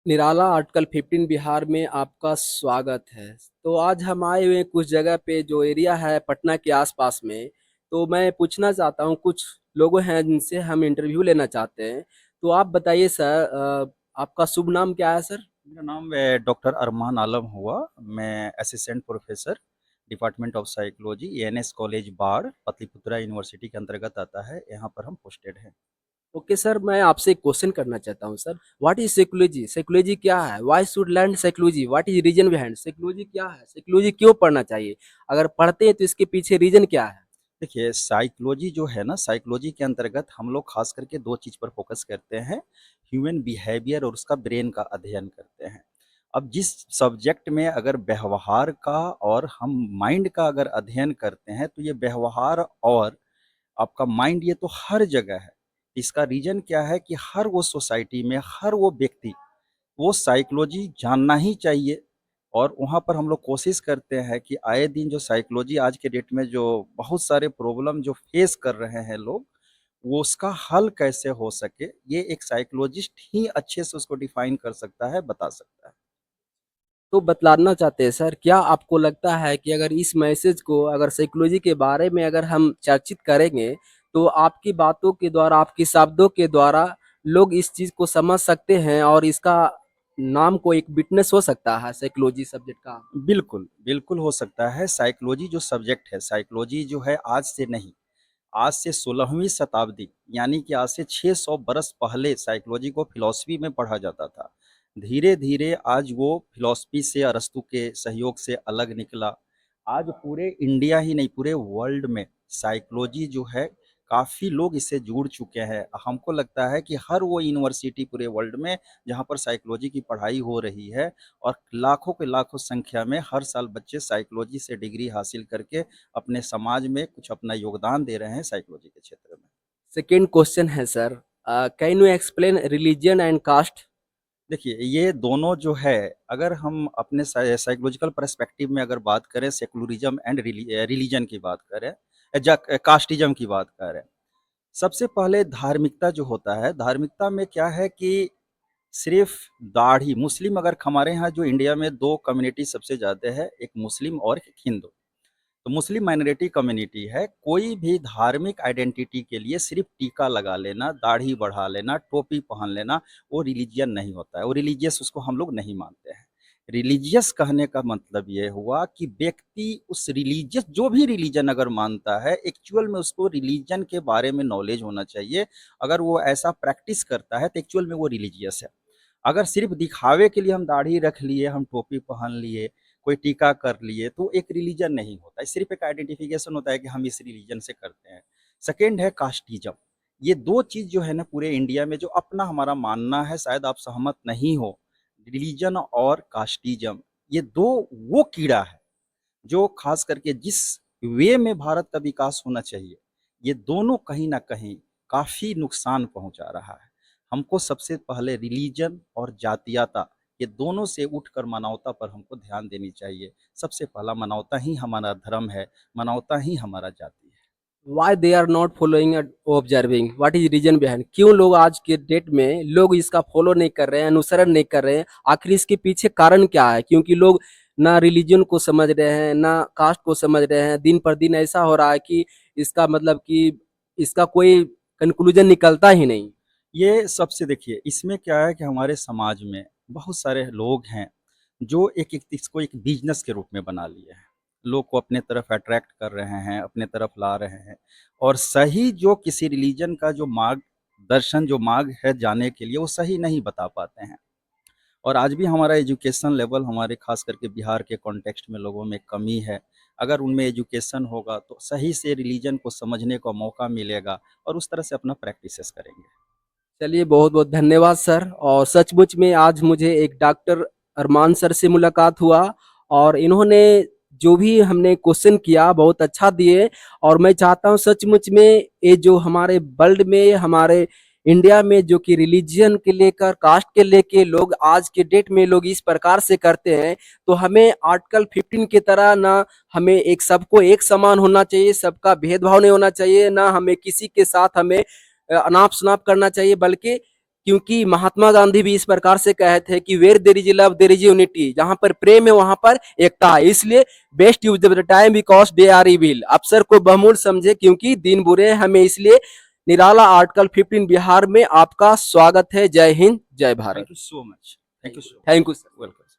निराला article 15 Bihar में आपका स्वागत है। तो आज हम आए हुए हैं कुछ जगह पे जो एरिया है पटना के आसपास में। तो मैं पूछना चाहता हूँ, कुछ लोग हैं जिनसे हम इंटरव्यू लेना चाहते हैं। तो आप बताइए सर, आपका शुभ नाम क्या है सर? मेरा नाम डॉक्टर अरमान आलम हुआ। मैं assistant professor department of psychology ANS college बाढ़ पाटलिपुत्रा यूनिवर्सिटी के अंतर्गत आता है। यहाँ पर हम पोस्टेड हैं। ओके सर, मैं आपसे एक क्वेश्चन करना चाहता हूँ sir. What is psychology? Psychology क्या है? Why should learn psychology? What is reason behind psychology? क्या है साइकोलॉजी? क्यों पढ़ना चाहिए? अगर पढ़ते हैं तो इसके पीछे रीजन क्या है? देखिए, साइकोलॉजी जो है ना, साइकोलॉजी के अंतर्गत हम लोग खास करके दो चीज़ पर फोकस करते हैं। ह्यूमन बिहेवियर और उसका ब्रेन का अध्ययन करते हैं। अब जिस सब्जेक्ट में अगर व्यवहार का और हम माइंड का अगर अध्ययन करते हैं, तो ये व्यवहार और आपका माइंड ये तो हर जगह है। इसका रीज़न क्या है कि हर वो सोसाइटी में हर वो व्यक्ति वो साइकोलॉजी जानना ही चाहिए। और वहाँ पर हम लोग कोशिश करते हैं कि आए दिन जो साइकोलॉजी आज के डेट में जो बहुत सारे प्रॉब्लम जो फेस कर रहे हैं लोग, वो उसका हल कैसे हो सके, ये एक साइकोलॉजिस्ट ही अच्छे से उसको डिफाइन कर सकता है, बता सकता है। तो बतलाना चाहते हैं सर, क्या आपको लगता है कि अगर इस मैसेज को अगर साइकोलॉजी के बारे में अगर हम चर्चित करेंगे तो आपकी बातों के द्वारा, आपके शब्दों के द्वारा लोग इस चीज को समझ सकते हैं और इसका नाम को एक विटनेस हो सकता है साइकोलॉजी सब्जेक्ट का? बिल्कुल, बिल्कुल हो सकता है। साइकोलॉजी जो सब्जेक्ट है, साइकोलॉजी जो है आज से नहीं, आज से 16वीं शताब्दी यानी कि आज से 600 बरस पहले साइकोलॉजी को फिलॉसफी में पढ़ा जाता था। धीरे-धीरे आज वो फिलॉसफी से अरस्तू के सहयोग से अलग निकला। आज पूरे इंडिया ही नहीं, पूरे वर्ल्ड में साइकोलॉजी जो है काफ़ी लोग इससे जुड़ चुके हैं। हमको लगता है कि हर वो यूनिवर्सिटी पूरे वर्ल्ड में जहाँ पर साइकोलॉजी की पढ़ाई हो रही है और लाखों के लाखों संख्या में हर साल बच्चे साइकोलॉजी से डिग्री हासिल करके अपने समाज में कुछ अपना योगदान दे रहे हैं साइकोलॉजी के क्षेत्र में। सेकेंड क्वेश्चन है sir, can you explain religion and caste? देखिए, ये दोनों जो है, अगर हम अपने साइकोलॉजिकल पर्सपेक्टिव में अगर बात करें, सेकुलरिज़्म एंड रिलीजन की बात करें, कास्टिज़्म की बात करें। सबसे पहले धार्मिकता जो होता है, धार्मिकता में क्या है कि सिर्फ़ दाढ़ी मुस्लिम अगर हमारे यहाँ जो इंडिया में 2 कम्युनिटी सबसे ज़्यादा है, एक मुस्लिम और एक हिंदू। तो मुस्लिम माइनॉरिटी कम्युनिटी है, कोई भी धार्मिक आइडेंटिटी के लिए सिर्फ़ टीका लगा लेना, दाढ़ी बढ़ा लेना, टोपी पहन लेना, वो रिलीजियन नहीं होता है, वो रिलीजियस उसको हम लोग नहीं मानते हैं। रिलीजियस कहने का मतलब ये हुआ कि व्यक्ति उस रिलीजियस जो भी रिलीजन अगर मानता है, एक्चुअल में उसको रिलीजन के बारे में नॉलेज होना चाहिए। अगर वो ऐसा प्रैक्टिस करता है, तो एक्चुअल में वो रिलीजियस है। अगर सिर्फ़ दिखावे के लिए हम दाढ़ी रख लिए, हम टोपी पहन लिए, कोई टीका कर लिए, तो एक रिलीजन नहीं होता है, सिर्फ़ एक आइडेंटिफ़िकेशन होता है कि हम इस रिलीजन से करते हैं। सेकंड है कास्टिज़्म। ये 2 चीज़ जो है ना पूरे इंडिया में जो अपना हमारा मानना है, शायद आप सहमत नहीं हो, रिलीजन और कास्टिज़्म, ये 2 वो कीड़ा है, जो ख़ास करके जिस वे में भारत का विकास होना चाहिए, ये दोनों कहीं न कहीं काफ़ी नुकसान पहुँचा रहा है। हमको सबसे पहले रिलीजन और जातीयता, ये दोनों से उठकर मानवता पर हमको ध्यान देनी चाहिए। सबसे पहला मानवता ही हमारा धर्म है, मानवता ही हमारा जाति है। Why they are not following observing? What is reason behind? क्यों लोग आज के डेट में लोग इसका फॉलो नहीं कर रहे हैं, अनुसरण नहीं कर रहे हैं? आखिर इसके पीछे कारण क्या है? क्योंकि लोग ना रिलीजन को समझ रहे हैं, ना कास्ट को समझ रहे हैं। दिन पर दिन ऐसा हो रहा है कि इसका मतलब कि इसका कोई कंक्लूजन निकलता ही नहीं। ये सबसे देखिए, इसमें क्या है कि हमारे समाज में बहुत सारे लोग हैं, जो एक-एक इसको एक बिज़नेस के रूप में बना लिए हैं। लोग को अपने तरफ अट्रैक्ट कर रहे हैं, अपने तरफ ला रहे हैं और सही जो किसी रिलीजन का जो मार्गदर्शन जो मार्ग है जाने के लिए, वो सही नहीं बता पाते हैं। और आज भी हमारा एजुकेशन लेवल हमारे ख़ास करके बिहार के कॉन्टेक्स्ट में लोगों में कमी है। अगर उनमें एजुकेशन होगा, तो सही से रिलीजन को समझने का मौका मिलेगा और उस तरह से अपना प्रैक्टिसेस करेंगे। चलिए, बहुत बहुत धन्यवाद सर। और सचमुच में आज मुझे एक डॉक्टर अरमान सर से मुलाकात हुआ और इन्होंने जो भी हमने क्वेश्चन किया बहुत अच्छा दिए। और मैं चाहता हूँ सचमुच में ये जो हमारे वर्ल्ड में, हमारे इंडिया में जो कि रिलीजियन के लेकर, कास्ट के लेके लोग आज के डेट में लोग इस प्रकार से करते हैं, तो हमें आर्टिकल 15 की तरह ना, हमें एक सबको एक समान होना चाहिए, सबका भेदभाव नहीं होना चाहिए, ना हमें किसी के साथ हमें अनाप शनाप करना चाहिए, बल्कि क्योंकि महात्मा गांधी भी इस प्रकार से कहे थे कि where there is love there is unity, जहां पर प्रेम है वहां पर एकता है। इसलिए best use the time because they are evil, अवसर को बहुमूल्य समझे क्योंकि दिन बुरे हैं। हमें इसलिए निराला आर्टिकल 15 बिहार में आपका स्वागत है। जय हिंद, जय Bharat. Thank you so much. Thank you so thank you sir. Welcome.